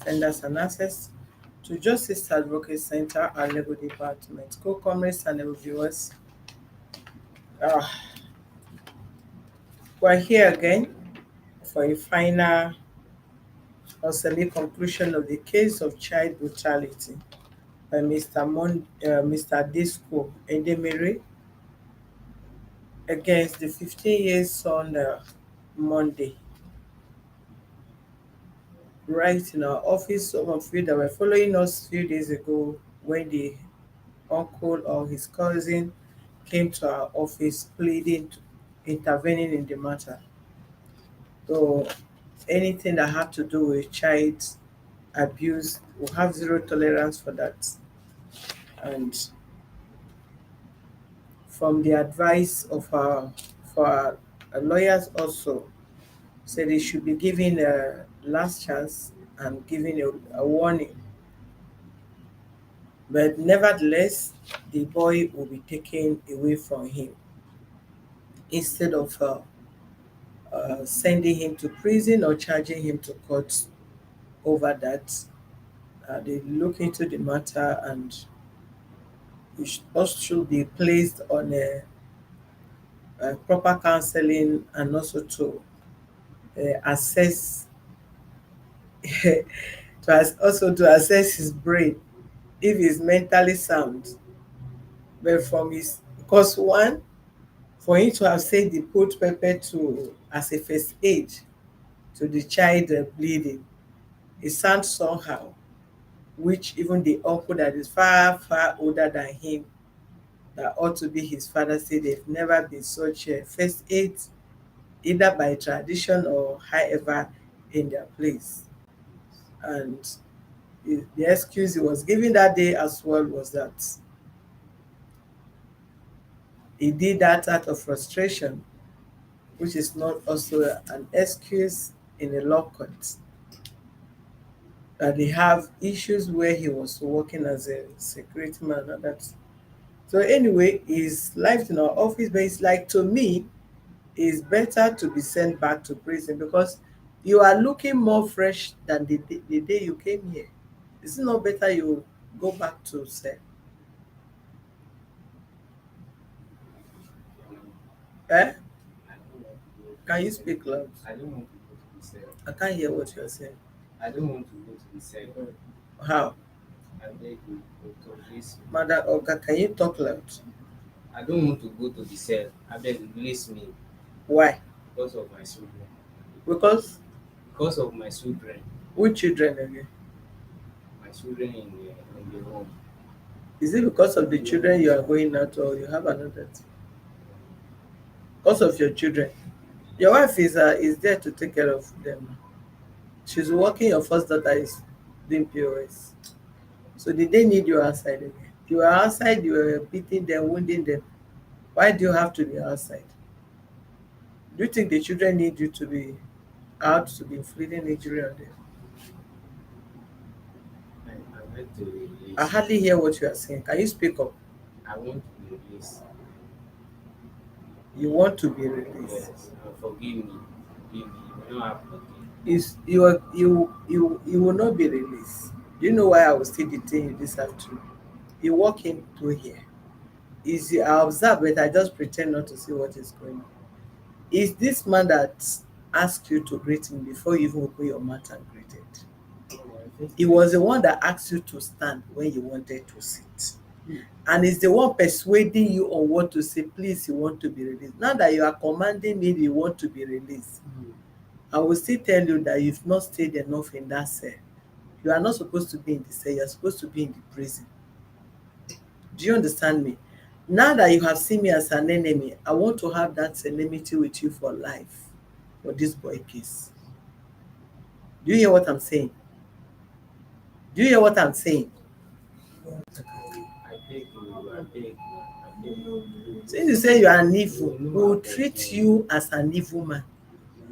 defenders and access to Justice Advocate Center and Legal Department. Co-comrades and viewers, uh, we're here again for a final or semi-conclusion of the case of child brutality by Mr. Disco Edimere against the 15 years on Monday. Right in our office, some of you that were following us a few days ago when the uncle or his cousin came to our office pleading, intervening in the matter. So anything that had to do with child abuse, we have zero tolerance for that. And from the advice of our for our lawyers also said they should be given a last chance and given a warning. But nevertheless, the boy will be taken away from him instead of sending him to prison or charging him to court over that. They look into the matter and it also should be placed on a proper counseling and also to assess also to assess his brain if he's mentally sound. But from his because one, for him to have said he put pepper to as a first aid to the child bleeding, it sounds somehow, which even the uncle that is far, far older than him, that ought to be his father, said they've never been such a first aid, either by tradition or however in their place. And the excuse he was giving that day as well was that he did that out of frustration, which is not also an excuse in a law court. That they have issues where he was working as a security man and that. So anyway, he's life in our office, but it's like to me, it's better to be sent back to prison because you are looking more fresh than the day you came here. Is it not better you go back to cell? Eh? Can you speak loud? I don't want to go to the cell. I can't hear what you're saying. I don't want to go to the cell. How? I beg you, Dr. Please. Mother Oga, can you talk loud? I don't want to go to the cell. I beg you, release me Why? because of my children. Because Because of my children. which children again? My children in the home. Is it because of the children you are going out or you have another thing? Because of your children. Your wife is there to take care of them. She's working, your first daughter is doing POS. So did they need you outside again? You were outside, you were beating them, wounding them. Why do you have to be outside? Do you think the children need you to be out to be inflicting injury on them? I want to release. I hardly hear what you are saying. Can you speak up? I want to be released. You want to be released. Yes. Forgive me. Forgive me. You don't have to forgive. You will not be released. Do you know why I will still detain you this afternoon? You walk into here. I observe, but I just pretend not to see what is going on. Is this man that asked you to greet him before you even open your mouth and greeted? He was the one that asked you to stand when you wanted to sit. And it's the one persuading you on what to say. Please, you want to be released. Now that you are commanding me, you want to be released. I will still tell you that you've not stayed enough in that cell. You are not supposed to be in the cell. You are supposed to be in the prison. Do you understand me? Now that you have seen me as an enemy, I want to have that enmity with you for life for this boy case. Do you hear what I'm saying? Do you hear what I'm saying? I beg you. I beg you. I beg you. Since you say you are an evil, we will treat you as an evil man.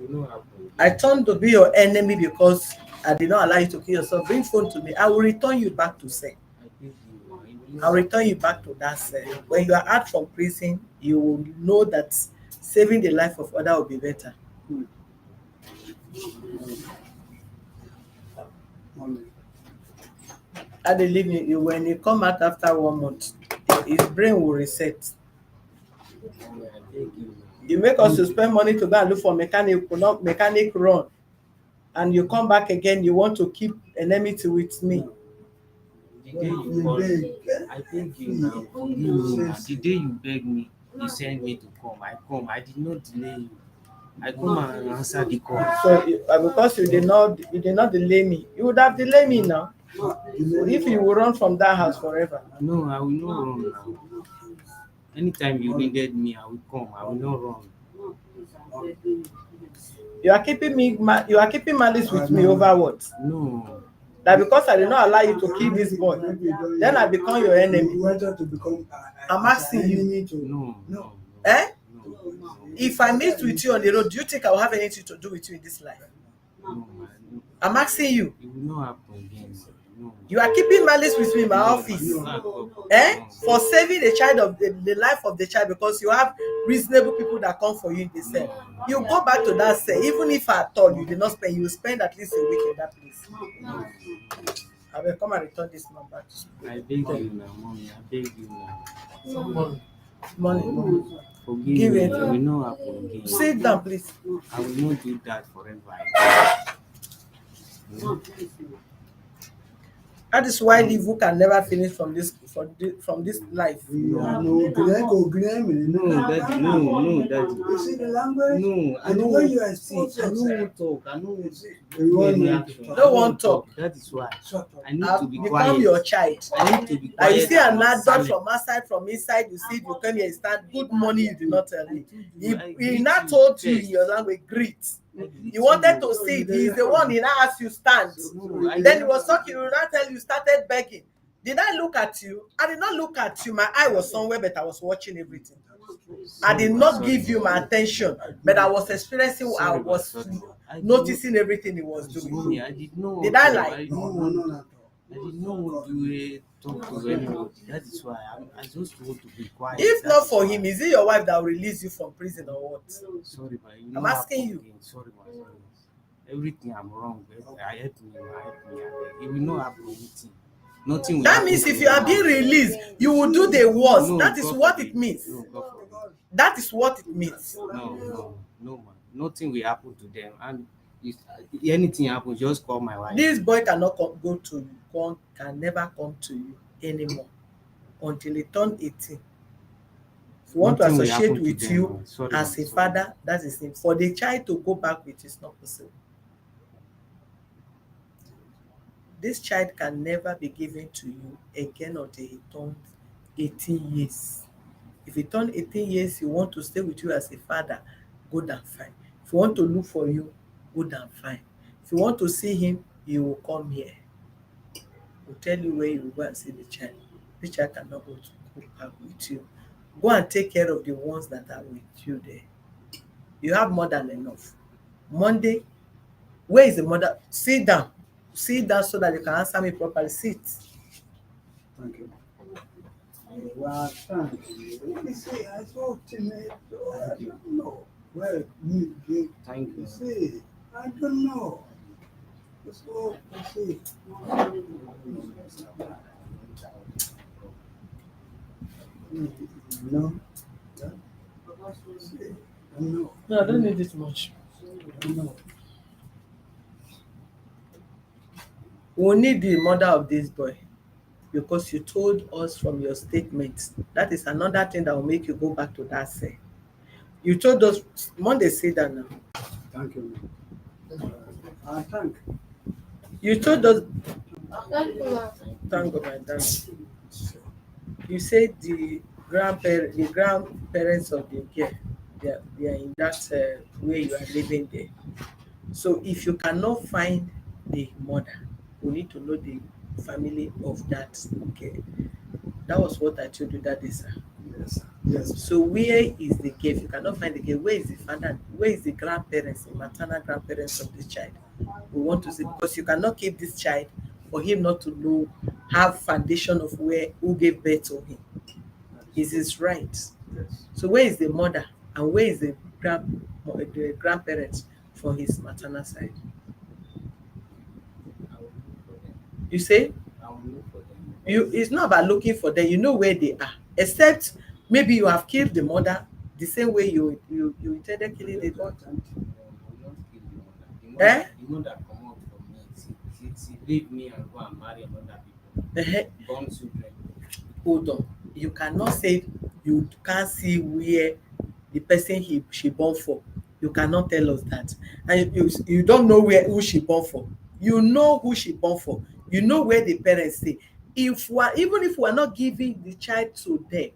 You know how to. I turned to be your enemy because I did not allow you to kill yourself. Bring phone to me. I will return you back to cell. I beg you. I'll return you back to that cell. When you are out from prison, you will know that saving the life of others will be better. How they leave you when you come out after 1 month, his brain will reset. Mommy, I beg you. You make us to spend money to go and look for mechanic, not mechanic run, and you come back again, you want to keep enmity with me. The day you call me, I beg you now, forgive me now. The day you beg me, you send me to come. I come. I did not delay you. I come and answer the call. So because you did not delay me, you would have delayed me now. If you will run from that house forever. No, I will not run now. Anytime you needed me, I will come. I will not run. You are keeping malice with me over what? No. That because I did not allow you to kill this boy, then I become your enemy. I'm asking you. No. Eh? No. If I meet with you on the road, do you think I will have anything to do with you in this life? No. I'm asking you. It will not happen again. No. You are keeping malice with me in my office. For saving the child of the life of the child because you have reasonable people that come for you in the cell. You go back to that cell, even if at all you did not spend, you will spend at least a week in that place. I will come and return this man back to school. I beg you now, mommy. I beg you now. Money. Forgive Give me. it. It will not happen again. Sit down, please. I will not do that forever. No. That is why evil can never finish from this life. No, daddy. No, daddy. You see the language? No, I And the don't way want you to expose see. I don't yourself. want to talk. I don't want to You want any me to action. talk? I don't want to talk. That is why Shut up. I need I've to be become quiet. your child. I need to be And quiet. you see an and adult silent. from outside, from inside, you see, you come here, stand, good morning, you did not tell me. He greet now you told you in first. your language, greet. I greet You wanted to you. see it. He's the one, he now asked you stand. No, I Then he don't- was talking, he will now tell you, started begging. Did I look at you? I did not look at you. My eye was somewhere, but I was watching everything. I did not give you my attention, but I was experiencing, I was noticing everything he was doing. Mommy, I did not. Did I want to- lie? I did not want to. I did not want to talk to anybody. That is why I just want to be quiet. If That not is for why. him, is it your wife that will release you from prison or what? Sorry, but you I'm know asking you. again. Sorry. Everything I'm wrong, but I help me. It will not happen anything. Nothing will That happen means to if me you are now. being released, you will do the worst. No, That is God what forbid. it means. No, God forbid. That is what it means. No, man. Nothing will happen to them. And if anything happens, just call my wife. This boy cannot go to you, can never come to you anymore until he turn 18. If you want Nothing to will associate happen to with them, you man. Sorry, as man. a father, that is it. For the child to go back with is not possible. This child can never be given to you again until he turns 18 years. If he turn 18 years, he want to stay with you as a father, good and fine. If you want to look for you, good and fine. If you want to see him, he will come here. We'll tell you where you will go and see the child. The child cannot go back with you. Go and take care of the ones that are with you there. You have more than enough. Monday, where is the mother? Sit down. Sit down so that you can answer me properly. Sit. Thank you. Well, thank you. You see, I talk to me, I don't know where you get. Thank you. You see, I don't know. So, you see. No. No. No, I don't need it much. No. We need the mother of this boy because you told us from your statement. That is another thing that will make you go back to that cell. You told us, Monday say that now. Thank you. Thank you. You told us, thank God, my darling. You said the grandparents of the girl, they are in that where you are living there. So if you cannot find the mother, we need to know the family of that girl. That was what I told you that day, sir. Yes. Yes. So where is the girl? If you cannot find the girl, where is the father? Where is the grandparents, the maternal grandparents of the child? We want to see, because you cannot keep this child for him not to know, have foundation of who gave birth to him. Is his right? Yes. So where is the mother and where is the grandparents for his maternal side? You say I will look for them. you, it's not about looking for them, you know where they are, except maybe you have killed the mother the same way you intended killing the boy. No, I will not kill the mother. Eh? The mother come out from me. She leave me and go and marry another people. Uh-huh. Born children. Hold on, you cannot say you can't see where the person she born for. You cannot tell us that, and you don't know who she born for. You know who she born for, you know where the parents stay. If we are, even if we are not giving the child to them,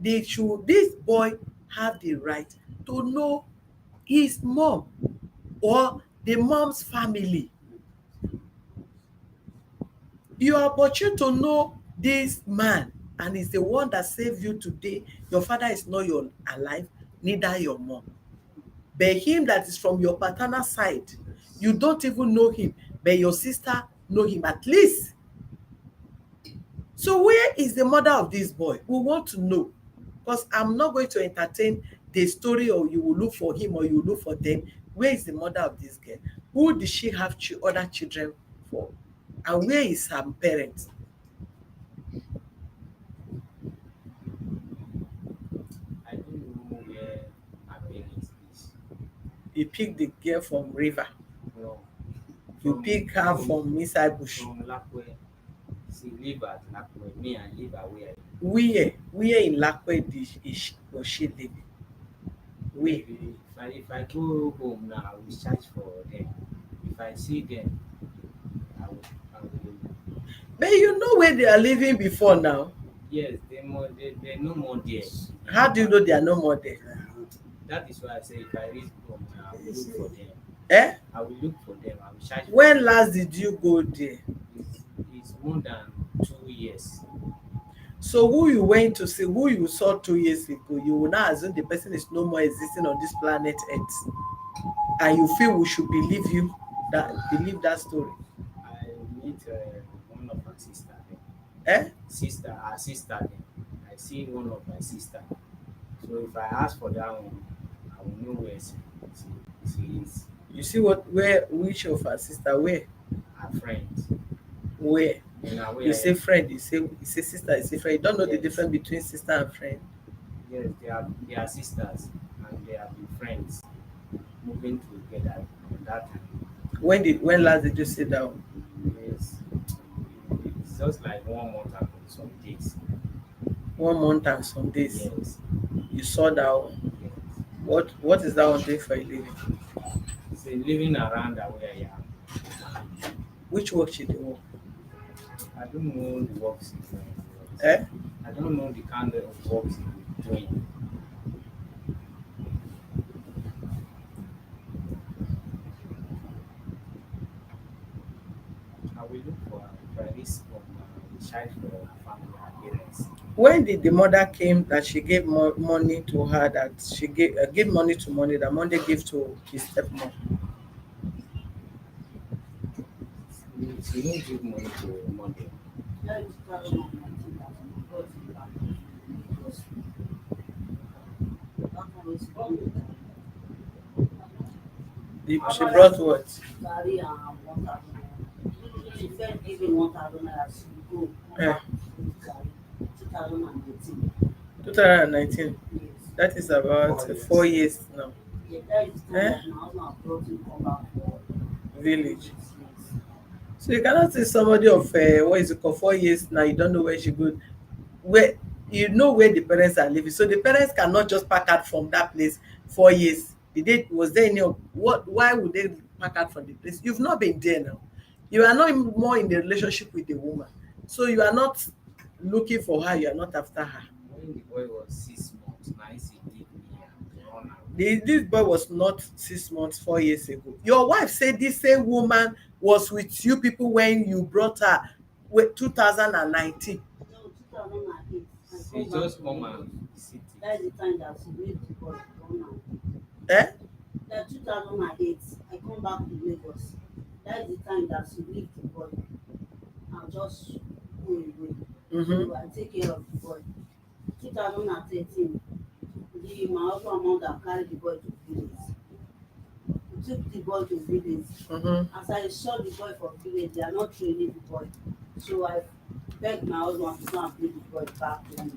they should, this boy have the right to know his mom or the mom's family. You are opportune to know this man, and he's the one that saved you today. Your father is not your alive, neither your mom, but him that is from your paternal side, you don't even know him, but your sister know him at least. So where is the mother of this boy? We want to know, because I'm not going to entertain the story, or you will look for him or you will look for them. Where is the mother of this girl? Who did she have other children for? And where is her parents? I don't know where my parents is. You pick the girl from river, No. you pick her from inside bush. From Lakwe. She live at Lakwe. Me, I live away. Where in Lakwe was she living? Where? Maybe if I go home now, I will search for them. If I see them, I will. But you know where they are living before now. Yes, they're no more there. How do you know they are no more there? That is why I say if I reach home now, I will look for them. Eh? I will look for them. I will search for When them. last did you go there? It's more than 2 years. So who you went to see, who you saw 2 years ago, you will now assume the person is no more existing on this planet Earth, and you feel we should believe that story. I meet one of my sister Eh? her sister then. I see one of my sister. So if I ask for that one, I will know where she is. You see which of her sister? Where? Her friends. Where? You say Yes, friend, you say sister, you say friend. You don't know the difference between sister and friend. they are sisters and they have been friends moving together at that time. When last did you sit down? Yes, it's just like 1 month and some days. 1 month and some days. Yes, You saw that one. yes. What is that one doing for a living? So living around where I am. Which work she dey work? I don't know the work she's doing. Eh? I don't know the kind of work she's doing. I will look for her. If I reach home, I will search for her family, her parents. When did the mother came that she gave money to her, that she gave money to money that Monday gave to his stepmom? She don't give money to Monday. She brought what? Eh, 2019. That is about 4 years now. Eh? Village. So you cannot see somebody of what is it called 4 years now, you don't know where she go, where you know where the parents are living. So the parents cannot just pack out from that place 4 years. Was there any why would they pack out from the place? You've not been there now. You are not more in the relationship with the woman. So you are not looking for her, you are not after her. When the boy was 6 months, nice he leave me and run This boy was not 6 months 4 years ago. Your wife said this same woman was with you people when you brought her with 2019. She just come and visit That's it. the time that she leave the boy gone now. Eh? That 2008, I come back to Lagos. That's the time that she leave the boy. I'll just go away. Mm-hmm. So I take care of the boy. 2013, my husband mother carry the boy to village. took the boy to village. As I saw the boy for village, they are not training the boy. So I begged my husband to go and bring the boy back to me.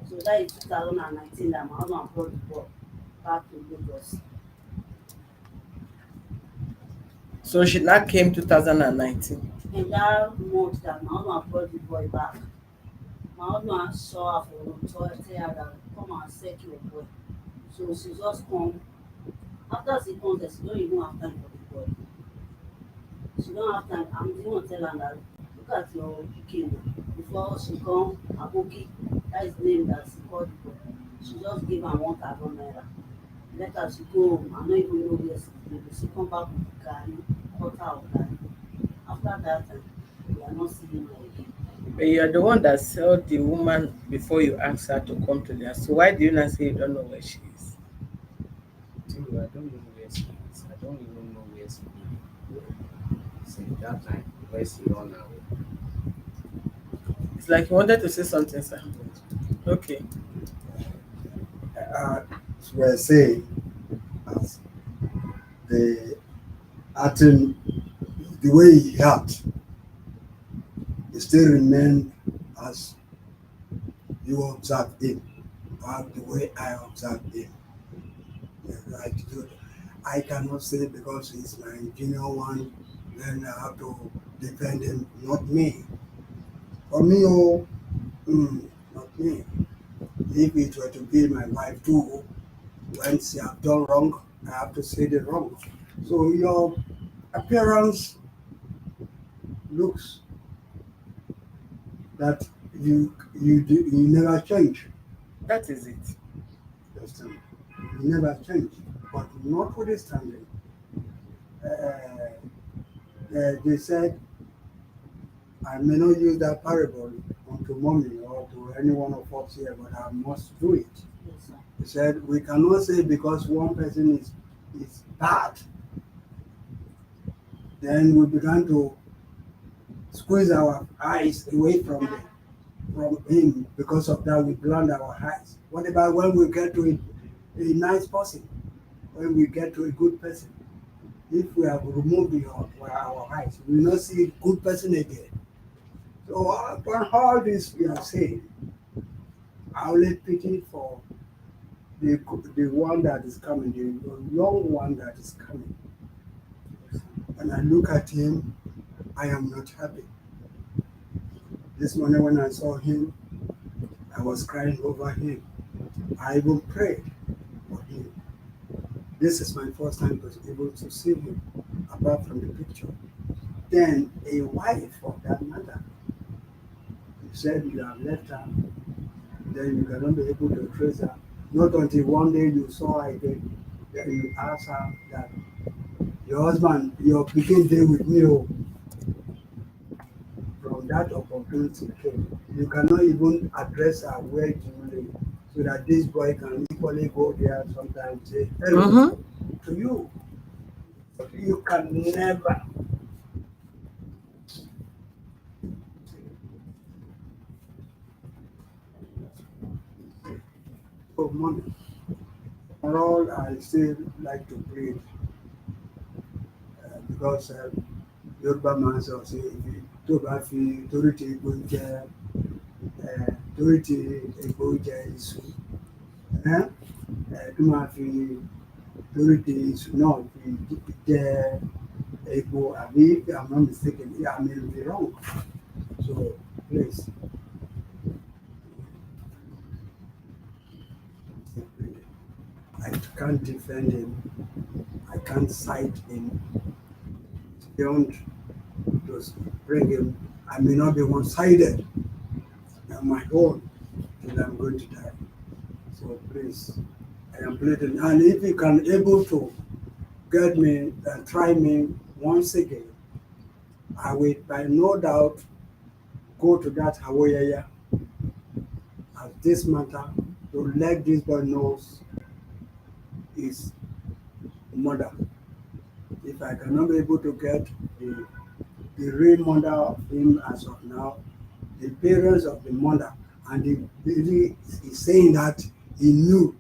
So that is 2019 that my husband brought the boy back to Lagos. So she now came 2019. And that month that my husband brought the boy back, my husband saw her for room, so I tell her that come and set your boy. So she just come. After she comes, she don't even have time for the boy. She don't have time. I'm the one tell her that look at your pikin before she come Aboki. That is the name that she called the boy. She just give am 1,000 naira. Let her she go home. I don't even know where she dey go. She come back with garri, quarter of garri. After that, we are not seeing her again. But you are the one that saw the woman before you asked her to come to the house. So why do you not say you don't know where she is? Too, I don't know where she is. I don't even know where she is. Since that time, where she run away. It's like you wanted to say something, sir. Okay. As we're saying, as the acting, the way he act, he still remain as you observe him, or the way I observe him. Right? I cannot say because he's my junior one, then I have to defend him, not me. For me, not me. If it were to be my wife too, when she have done wrong, I have to say the wrong. So your appearance looks that you never change. That is it. Understand? You never change. But notwithstanding, they said, I may not use that parable unto mommy or to any one of us here, but I must do it. Yes, sir. He said, we cannot say because one person is bad, then we began to squeeze our eyes away from him. Because of that, we blind our eyes. What about when we get to a nice person, when we get to a good person? If we have removed our eyes, we will not see a good person again. So upon all this we are saying, I only pity for the one that is coming, the young one that is coming. When I look at him, I am not happy. This morning when I saw him, I was crying over him. I even prayed for him. This is my first time to be able to see him, apart from the picture. Then a wife for that matter, you said you have left her, then you cannot be able to trace her. Not until one day you saw her again, then you ask her that your husband, your pikin day with me. Oh. From that opportunity came. You cannot even address her where do you live, so that this boy can equally go there sometimes say hello to you. But you can never. Oh, money. For all, I still like to plead because Yoruba man sọ say tó bá fi torí ti egbò jẹ torí ti egbò jẹ iṣu tó máa fi torí ti iṣu náà fi jẹ egbò àbí if I'm not mistaken, I may be wrong. So please. I can't defend him. I can't cite him. Don't just bring him. I may not be one-sided. I'm my own till I'm going to die. So please, I am pleading. And if you can able to get me and try me once again, I will by no doubt go to that Hawaii as this matter to let this boy know his mother. If I cannot be able to get the real mother of him as of now, the parents of the mother, and the lady is saying that he knew,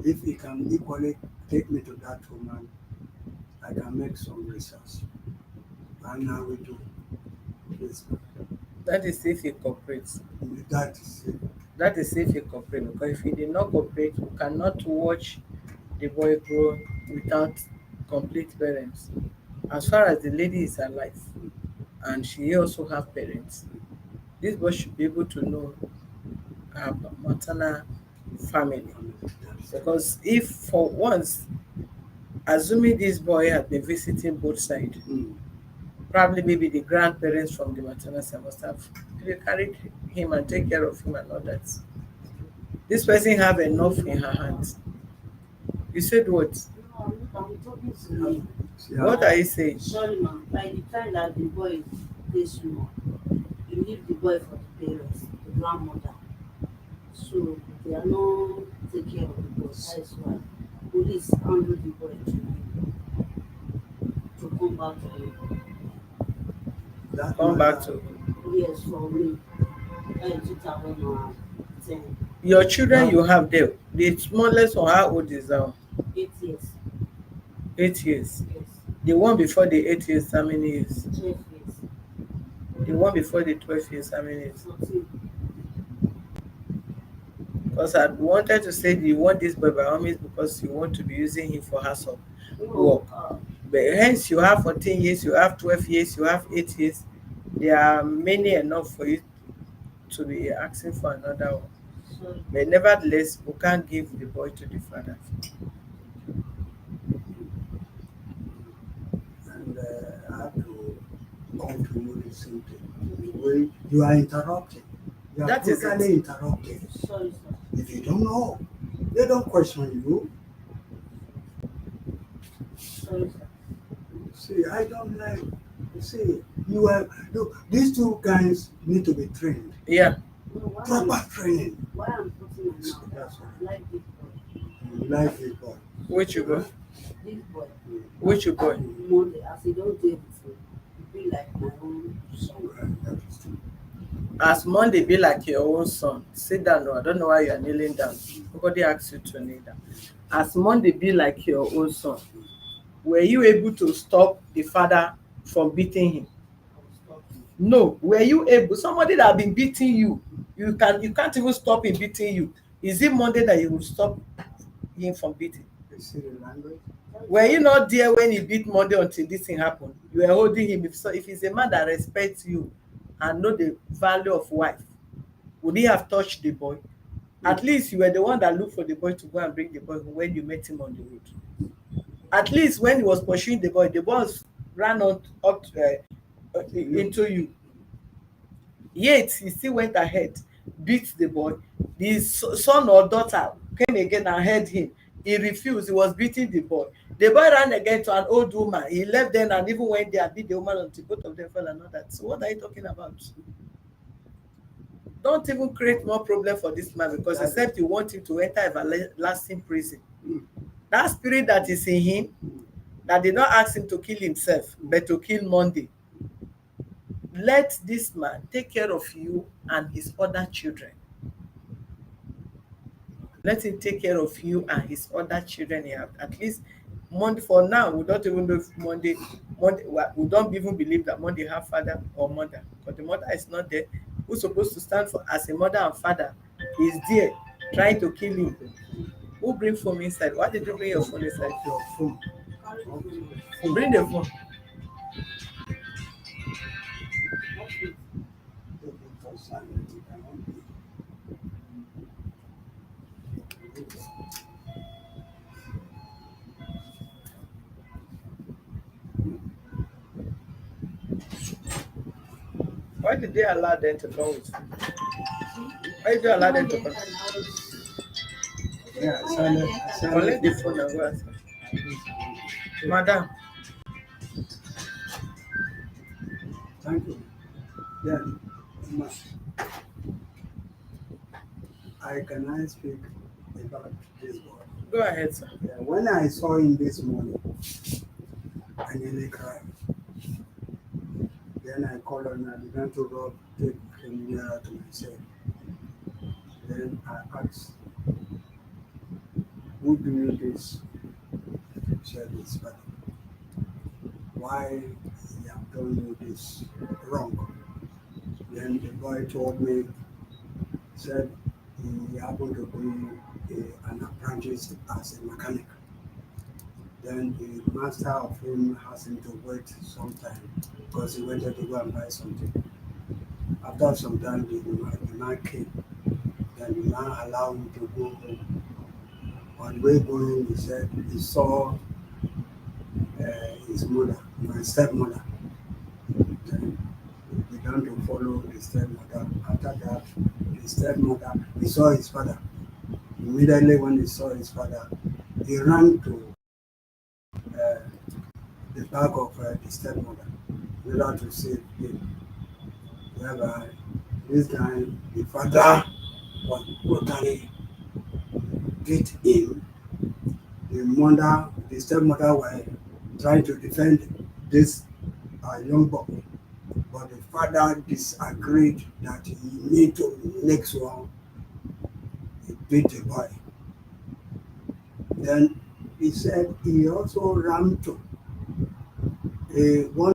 if he can equally take me to that woman. I can make some research. And now we do this. That is if he cooperates. That is it. That is if he cooperates. Because if he did not cooperate, we cannot watch the boy grow without complete parents. As far as the lady is alive, and she also have parents, this boy should be able to know her maternal family. Because if for once, assuming this boy had been visiting both sides, probably maybe the grandparents from the maternal side must have carried him and take care of him and all that. This person have enough in her hands. You said what? No, I'm talking to me. What are you saying? Sorry, ma'am. By the time that the boy is this small, you leave the boy for the parents, the grandmother. So they are not taking care of the boy. That is why police handle the boy to come back to him. That Come man- back to Yes, for me. 2010, your children you have there. The smallest one, how old is now? 8 years. 8 years. Yes, The one before the 8 years, how many years? 12 years. The one before the 12 years, how many years? 14. Because I wanted to say you want this boy by all means because you want to be using him for household No, work. But hence you have 14 years, you have 12 years, you have 8 years. There are many enough for you to be asking for another one. sorry. But nevertheless, we can't give the boy to the father. And I have to come to you the same thing. When you are interrupted, you are That is it. totally interrupted. Sorry, sir. If you don't know, they don't question you. Sorry, sir. See, I don't like. See, you have look. These two guys need to be trained. Yeah. No, Proper training. why I'm putting my mouth, That's I like this boy. You like it, boy. Which you boy? This boy. Which you boy? Monday, as he don't do everything, he be like my own son. Right, that is true. As Monday be like your own son. Sit down. No, I don't know why you are kneeling down. Nobody asked you to kneel down. As Monday be like your own son. Were you able to stop the father from beating him? I will stop him. No. Were you able? Somebody that have been beating you, you can't even stop him beating you. Is it Monday that you will stop him from beating? You see the language? Were you not there when he beat Monday until this thing happened? You were holding him. If he's a man that respects you and know the value of wife, would he have touched the boy? At least you were the one that looked for the boy to go and bring the boy when you met him on the road. At least when he was pursuing the boy ran on up into you. Yet he still went ahead, beat the boy. The son or daughter came again and held him. He refused. He was beating the boy. The boy ran again to an old woman. He left then and even went there and beat the woman until both of them fell and all that. So what are you talking about? Don't even create more problem for this man because except you want him to enter everlasting prison. That spirit that is in him, that did not ask him to kill himself, but to kill Monday. Let this man take care of you and his other children. Let him take care of you and his other children. At least Monday, for now, we don't even know if Monday, we don't even believe that Monday have father or mother, because the mother is not there. Who's supposed to stand for as a mother and father is there trying to kill him. Who bring phone inside? Why did you bring your phone inside? Your phone. Carry the phone. Bring the phone. Off it. Take it for silent. You cannot be. Why did they allow them to come with food? Why did you allow them to come? Yeah, silent. Collect the phone and go outside. Madam, Thank you. Then, ma, can I speak about this boy? go ahead, sir. Yeah, when I saw him this morning, I nearly cried. Then I called and I began to take him nearer to myself. Then I asked, who do you this? said, his father, why he have done you this wrong? Then the boy told me, said he happened to be an apprentice as a mechanic. Then the master of him asked him to wait some time because he wanted to go and buy something. After some time, the man came. Then the man allowed him to go home. On the way going, he said he saw his mother, my stepmother. Then he began to follow the stepmother. After that, the stepmother, he saw his father. Immediately when he saw his father, he ran to uh, the back of the stepmother in order to save him. Whereby this time the father was brutally beat him. The mother, the stepmother were trying to defend this young boy, but the father disagreed that he need to next one. He beat the boy. Then he said he also ran to a one